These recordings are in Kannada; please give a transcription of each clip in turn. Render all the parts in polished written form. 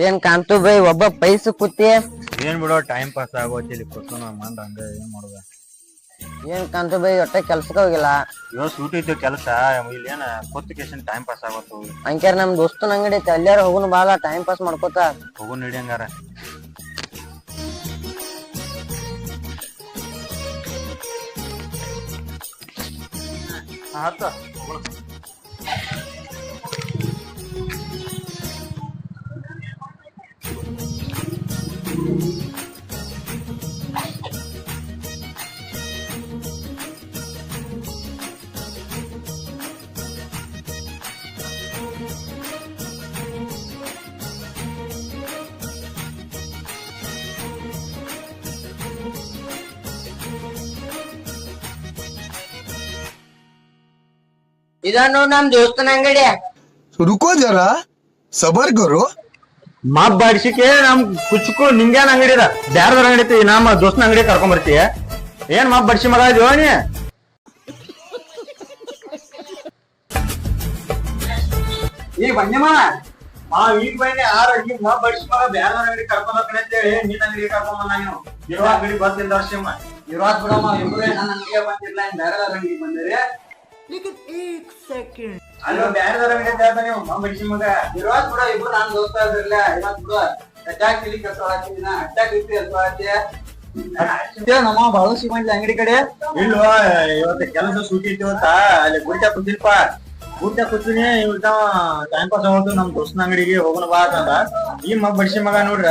ಏನ್ ಕಾಂತು ಬೈ ಒಬ್ಬ ಪೈಸು ಕೂತಿ ಏನ್ ಬಿಡೋ ಟೈಮ್ ಪಾಸ್ ಆಗೋತಿಲಿ ಕೂತು ಮಂದ ಹಂಗ ಏನ್ ಮಾಡುದ. ಏನ್ ಕಾಂತು ಬೈ ಒಟ್ಟ ಕೆಲ್ಸಕ್ಕ ಹೋಗಿಲ್ಲ. ಇವಾಗ ಸೂಟಿ ಇತ್ತು ಕೆಲಸ ಇಲ್ಲಿ ಏನ ಕೊತ್ತಿಕೇಶನ್ ಟೈಮ್ ಪಾಸ್ ಆಗೋತು. ಅಂಕ್ಯಾರ ನಮ್ ದೋಸ್ತನ ಅಂಗಡಿ ಐತಿ ಅಲ್ಲಾರ ಹೋಗುನು ಬಾಳ ಟೈಮ್ ಪಾಸ್ ಮಾಡ್ಕೋತ ಹೋಗು ನಡಿ ಹಂಗಾರ. ಆತ ಇದನ್ನು ನಮ್ ದೋಸ್ತನ ಅಂಗಡಿ. रुको जरा सबर करो. ಮಾಪ್ ಬಾಡಿಸಿಕೆ ನಮ್ ಕುಚ್ಕು ನಿಂಗೇನ್ ಅಂಗಡಿ ಇದ ಬ್ಯಾರದವ್ರ ಅಂಗಡಿ ಐತಿ ನಮ್ಮ ದೋಸ್ತನ ಅಂಗಡಿ ಕರ್ಕೊಂಡ್ ಬರ್ತೀಯ. ಏನ್ ಮಾಪ್ ಬಡ್ಸಿ ಮಗ ಇದೀವ ನೀ? ಈಗ ಬಂದಿಮ್ಮ ಈಗ ಬಂದೆ ಈಗ ಮಾಪ್ ಬಡ್ಸಿ ಮಗ ಬ್ಯಾರದವ್ರ ಅಂಗಡಿ ಕರ್ಕೊಂಡ್ ಹೋಗ್ತೀನಿ ಅಂತೇಳಿ ನಿನ್ನ ಅಂಗಡಿ ಕರ್ಕೊಂಡ್ ಬಂದ ನೀನು. ಇರುವ ಅಂಗಡಿ ಬರ್ತಿಲ್ಲ ವರ್ಷಮ್ಮ ಇರುವಾತ್ ಬಿಡಮ್ಮ ಇಬ್ಬರೇ ನನ್ನ ಅಂಗಡಿಗೆ ಬಂದಿಲ್ಲ ಬ್ಯಾರದವ್ರ ಅಂಗಡಿ ಬಂದಿರಿ. ಅಲ್ಲೋ ಬ್ಯಾರದವ್ರ ಅಂಗಡಿ ಹೇಳ್ತಾ ನೀವು ಮಾಪ್ ಬಡ್ಸಿ ಮಗ ಇರುವಾತ್ ಬಿಡ ಇಬ್ರು ನಾನು ದೋಸ್ತ ಇದ್ರಲ್ಲ ಇರುವಾತ್ ಬಿಡು. ಅಟ್ಟಾಕ್ ತಿಳಿ ಕೆಲಸ ಹಾಕಿದಿನ ಅಟ್ಟಾಕ್ ರೀತಿ ಕೆಲಸ ಹಾಕಿ ನಮ್ಮ ಬಾಳು ಸಿಮಂಟ್ ಅಂಗಡಿ ಕಡೆ ಇಲ್ವಾ ಇವತ್ತು ಕೆಲಸ ಸೂಟಿ ಇಟ್ಟಿವತ್ತ ಅಲ್ಲಿ ಗುಡ್ಡ ಕೂತಿಲ್ಪ ಗುಡ್ಡ ಕೂತೀನಿ ಇವತ್ತ ಟೈಮ್ ಪಾಸ್ ಆಗೋದು ನಮ್ ದೋಸ್ತನ ಅಂಗಡಿಗೆ ಹೋಗೋಣ ಬಾ ಅಂತ ಈ ಮಗ ಬಡ್ಸಿ ಮಗ ನೋಡ್ರ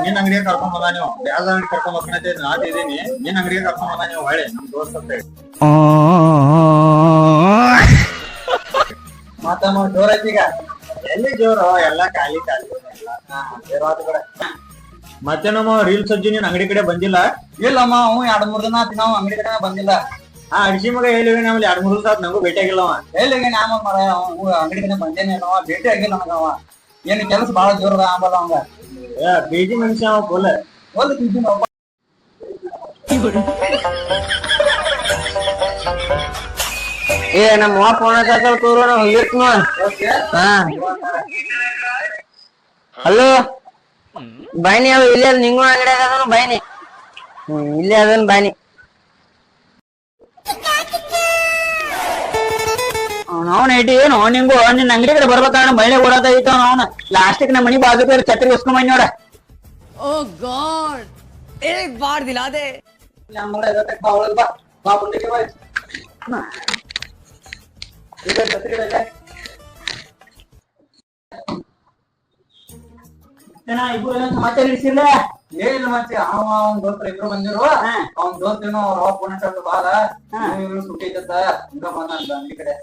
ನಿನ್ ಅಂಗಡಿಗೆ ಕರ್ಕೊಂಡ್ ಹೋದ ನೀವು ಬ್ಯಾದ ಅಂಗಡಿ ಕರ್ಕೊಂಡ್ ಹೋಗ್ಕೊಂಡೈತೆ ನಾಟ್ ಇದೀನಿ ನಿನ್ ಅಂಗಡಿಗೆ ಕರ್ಕೊಂಡ್ ಹೋದ ನೀವು ಹೊಳೆ ನಮ್ ದೋಸ್ತ ಅಂತ ಹೇಳಿ ಮಾತಮ್ಮ ಜೋರ ಐತಿ ಈಗ ಎಲ್ಲಿ ಜೋರು ಎಲ್ಲಾ ಖಾಲಿ ಖಾಲಿ ಮತ್ತೆ ನಮ್ಮ ರೀಲ್ಸ್ ಅಜ್ಜಿ ನೀನ್ ಅಂಗಡಿ ಕಡೆ ಬಂದಿಲ್ಲ. ಇಲ್ಲಮ್ಮ ಅವ್ 2-3 ದಿನ ಆತಿ ನಾವು ಅಂಗಡಿ ಕಡೆ ಬಂದಿಲ್ಲ. ಅಡಿಸಿ ಮಗ ಹೇಳಿವಿ ನಮ್ಮಲ್ಲಿ 2-3 ದಿವಸ ಆತ್ ನಂಗೂ ಭೇಟಿ ಆಗಿಲ್ಲ. ಹೇಳಿಗೆ ನಾಮ ಮರ ಅಂಗಡಿ ಕಡೆ ಬಂದೇನೆ ಅವ ಭೇಟಿ ಆಗಿಲ್ಲ ನನಗವ. ಏನ್ ಕೆಲಸ ಬಾಳ ಜೋರದ ಆಂಬಲ್ಲ ಅವಂಗ ಬೇಜಿ ಮನುಷ್ಯ ಅವ ಬೋಲ ಒಂದು ತಿಂತೀನಿ ಏ ನಮ್ಮ ಫೋನ್ ಹಚ್ಚ ತೋರು ನಾ ಹೋಗಿರ್ತೀನಿ. ಹಾ ಹಲೋ ಬಾಯ್ನಿ ಅವ ಇಲ್ಲೇ ನಿಂಗೂ ಅಂಗಡಿ ಅದನು ಬಾಯ್ನಿ ಇಲ್ಲೇ ಅದನ್ ಬಾಯ್ನಿ. ಅವನ ಐಟಿ ಏನು ನಿಂಗು ನಿನ್ನ ಅಂಗಡಿ ಕಡೆ ಬರ್ಬೇಕಾದ್ರೆ ಮಳೆ ಓಡಾದೈತ ಅವನ ಲಾಸ್ಟಿಗೆ ನಮ್ಮ ಮನಿ ಬಾಜು ಬೇರೆ ಛತ್ರಿ ಹೊಸ್ಕೊಂಡ್ ಬಂದ್ ನೋಡ. ओ गॉड एक बार दिला दे. ಸಮಾಚಾರ ಇಡಿಸಿಲ್ಲ ಏನಿಲ್ಲ ಮತ್ತೆ ಅವನ್ ದೋಸ್ತ ಇಬ್ರು ಬಂದಿರು ಅವ್ನ ದೋಸ್ತ ಏನೋ ಅವ್ರ ಫೋನ್ ಹಚ್ಚ ಬಾಳ ಸುಟ್ಟಿ ಐತಂತ ಹಿಂಗ ಬಂದ ಅಂಗಡಿ ಕಡೆ.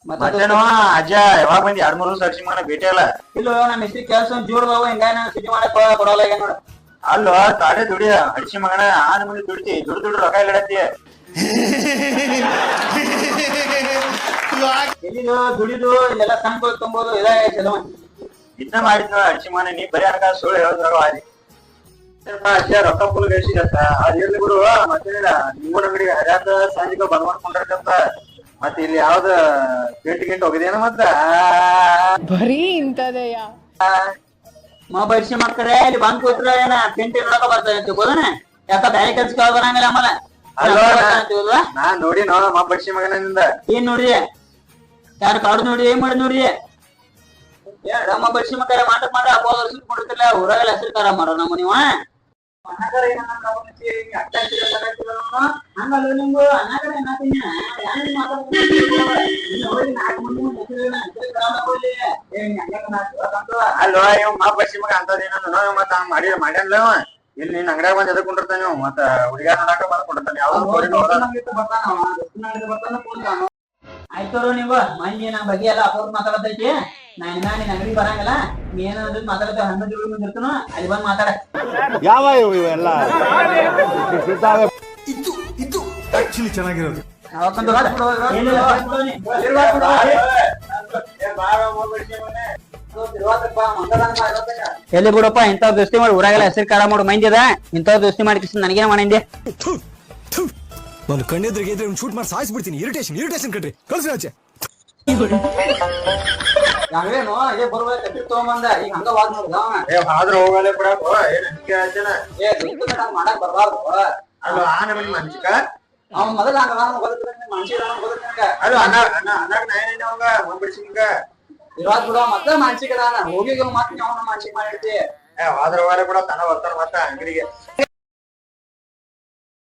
ಮತ್ತೇನೋ ಅಜ್ಜ ಯಾವಾಗ ಬಂದಿ 2-3 ದಿವಸ ಅರ್ಸಿ ಮಗನ ಭೇಟಿ ಅಲ್ಲ. ಇಲ್ಲ ನಮ್ಮ ಇಷ್ಟಿ ಕೆಲಸ ಜೋರ್ದವ ಹಿಂಗ ಸಿಟಿ ಮಾಡಕ್ ಕೊಡಲ್ಲ ಈಗ ನೋಡ. ಅಲ್ಲೋ ತಾಡೆ ದುಡಿಯ ಅಡಿಸಿ ಮಗನ 6 ಮಂದಿ ದುಡ್ತಿ ದುಡ್ಡು ರೊಕ್ಕ ಇಡತ್ತಿ ಎಲ್ಲಿದು ದುಡಿದು ಇಲ್ಲೆಲ್ಲ ಸಂಕ ತುಂಬೋದು ಇದಾಗೈತಲ್ಲ ಇದನ್ನ ಮಾಡಿದ್ನ ಅಡಿಸಿ ಮಗನ ನೀ ಬರೀ ಅನಕ ಸುಳ್ಳು ಹೇಳಿದ್ರಾಗ ಆದಿ ಅಜ್ಜ ರೊಕ್ಕ ಫುಲ್ ಗಳಿಸಿದತ್ತ ಅದ್ ಇರ್ಲಿ ಬಿಡು. ಮತ್ತೇನಿಲ್ಲ ನಿಂಗೂ ಅಂಗಡಿ ಹರ್ಯಾದ ಸಂಜಿಗ ಬಂದ್ ಮಾಡ್ಕೊಂಡಿರ್ತಂತ ಮತ್ತೆ ಇಲ್ಲಿ ಯಾವ್ದ ಗಂಟೆ ಹೋಗಿದೇನ ಮಾತ್ರ ಬರೀ ಇಂತದೆಯಾ ಮಾ ಬಡ್ಸಿ ಮಾಡ್ತಾರೆ ಇಲ್ಲಿ ಬಂದ್ ಕೂತ್ರ ಏನ ಪೆಂಟಿ ನೋಡಕ ಬರ್ತಾರೆ ಅಂತ ಗೋದನ ಯಾಕ ಬ್ಯಾರೆ ಕೆಲ್ಸ ಬರಂಗಿಲ್ಲ ಆಮೇಲೆ ನಾನ್ ನೋಡಿ ಮಾ ಬಡ್ಸಿ ಮಗನಿಂದ ಏನ್ ನೋಡ್ರಿ ಯಾರು ಕಾಡು ನೋಡಿ ಏನ್ ಮಾಡಿ ನೋಡ್ರಿ ನಮ್ಮ ಬಡ್ಸಿ ಮಕ್ಕಳ ಮಾಟಕ್ ಮಾಡ ಅಪ್ಪ ಕೊಡ್ತಿರ್ಲ ಊರಾಗೆಲ್ಲ ಹೆಸರು ಕಾರ ಮಾಡೋ ನಮ್ಮ ನೀವ ಹಂಗಲ್ಲ ನಿಮ್ದು ಅಲ್ವಾ ಇವ್ ಮಾ ಬಡ್ಸಿ ಮಗ ಅಂತದೇನೋ ಮತ್ತ ಮಾಡ್ಯಾನ್ಲ ಇಲ್ಲಿ ನೀನ್ ಅಂಗಡಿಯಾಗ ಬಂದ್ ಎದಕೊಂಡಿರ್ತಾನೆ ನೀವು ಮತ್ತ ಹುಡುಗಾರ ನೋಡಾಕ ಬಂದ್ಕೊಂಡಿರ್ತಾನೆ ಆಯ್ತವ್ರು ನೀವು ಮಂದಿ ನಮ್ ಬಗ್ಗೆ ಎಲ್ಲ ಅಪೂರ್ವ ಮಾತಾಡತೈತಿ ನಾನ್ ನಿನ್ ಅಂಗಡಿ ಬರಂಗಲ್ಲ ಏನಾದ್ರು ಮಾತಾಡತ 11 ಬಂದಿರ್ತಾನ ಅಲ್ಲಿ ಬಂದ್ ಮಾತಾಡ ಯಾವ ಇವೆಲ್ಲ ಇದು ಆಕ್ಚುಲಿ ಚೆನ್ನಾಗಿರೋದು. ಎಲ್ಲಿ ಬಿಡಪ್ಪ ಇಂಥವ್ ದೋಸ್ತಿ ಮಾಡಿ ಊರಾಗೆಲ್ಲ ಹೆಸರು ಕಾರ ಮಾಡು ಮಂದಿ ಅದ ಇಂಥವ್ ದೋಸ್ತಿ ಮಾಡಿ ಕಿಸ್ ನನಗೇನ ಮಾಡಿಂದೆ ನಾನು ಕಣ್ಣೆದ್ರಿಗೆ ಶೂಟ್ ಮಾಡಿ ಸಾಯಿಸ್ಬಿಡ್ತೀನಿ. ಇರಿಟೇಷನ್ ಕಣ್ರಿ ಕಳ್ಸಿ ಆಚೆ. ನಾವೇನು ಏ ಬರ್ಬೇಕು ಕಟ್ಟಿ ತಗೊಂಬಂದ ಈಗ ಹಂಗ ವಾದ್ ನೋಡ್ದ ಅವ. ಆದ್ರ ಹೋಗಲ್ಲ ಬಿಡಪ್ಪ ಏನ್ ಅಂಜಿಕೆ ಆಯ್ತೇನ ಏ ದುಡ್ಡು ಹಂಗ ಮಾಡಕ್ ಬರ್ಬಾರ್ದು. ಅದು ಆ ನಮನಿ ಮನ್ಸಿಕ ಅವ್ನ ಮೊದಲ ಹಂಗ ಮನ್ಸಿಗೆ ಬದುಕ ಅದು ಅನ್ನಾಗ ನಾಯನ ಅವಂಗ ಮಂಬಿಡಿಸಿಂಗ ಇರೋದ್ ಬಿಡ ಮತ್ತೆ ಮಾನಸಿಕ ಹೋಗಿ ಮತ್ತೆ ಅವನ ಮಾನಸಿಕ ಮಾಡಿರ್ತಿ. ಆದ್ರ ಹೋಗಲ್ಲ ಬಿಡ ತನ ಬರ್ತಾನ ಮತ್ತ ಅಂಗಡಿಗೆ